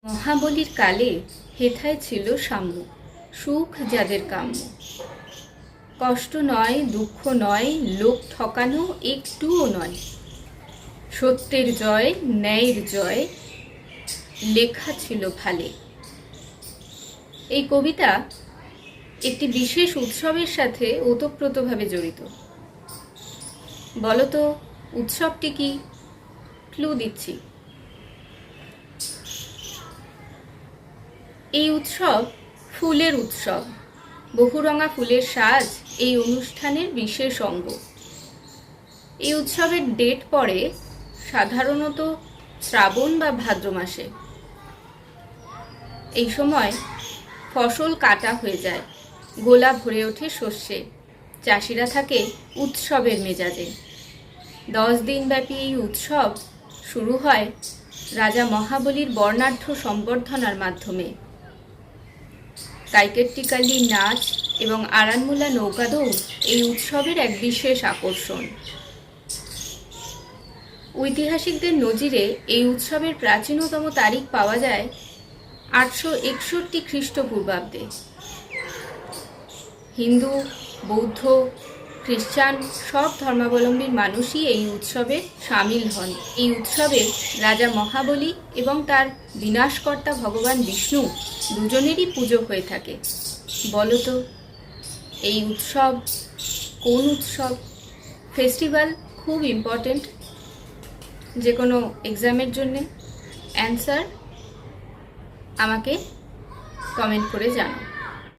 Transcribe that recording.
মহাবলীর কালে হেথায় ছিল সাম্য, সুখ যাদের কাম্য। কষ্ট নয়, দুঃখ নয়, লোক ঠকানো একটুও নয়। সত্যের জয়, ন্যায়ের জয়, লেখা ছিল ভালে। এই কবিতা একটি বিশেষ উৎসবের সাথে ওতপ্রোতভাবে জড়িত। বলতো উৎসবটি কি? ক্লু দিচ্ছি। এই উৎসব ফুলের উৎসব। বহুরঙা ফুলের সাজ এই অনুষ্ঠানের বিশেষ অঙ্গ। এই উৎসবের ডেট পড়ে সাধারণত শ্রাবণ বা ভাদ্র মাসে। এই সময় ফসল কাটা হয়ে যায়, গোলা ভরে ওঠে শস্যে, চাষিরা থাকে উৎসবের মেজাজে। 10 দিন ব্যাপী এই উৎসব শুরু হয় রাজা মহাবলীর বর্ণাঢ্য সম্বর্ধনার মাধ্যমে। কাইকেট্টিকালি নাচ এবং আরানমুলা নৌকাদৌড় এই উৎসবের এক বিশেষ আকর্ষণ। ঐতিহাসিকদের নজিরে এই উৎসবের প্রাচীনতম তারিখ পাওয়া যায় 861 খ্রিস্টপূর্বাব্দে। হিন্দু, বৌদ্ধ, খ্রিস্টান সব ধর্মাবলম্বীর মানুষই এই উৎসবে সামিল হন। এই উৎসবে রাজা মহাবলী এবং তার বিনাশকর্তা ভগবান বিষ্ণু দুজনেরই পুজো হয়ে থাকে। বলতো এই উৎসব কোন উৎসব? ফেস্টিভ্যাল খুব ইম্পর্টেন্ট যে কোনো এক্সামের জন্যে। অ্যান্সার আমাকে কমেন্ট করে জানাও।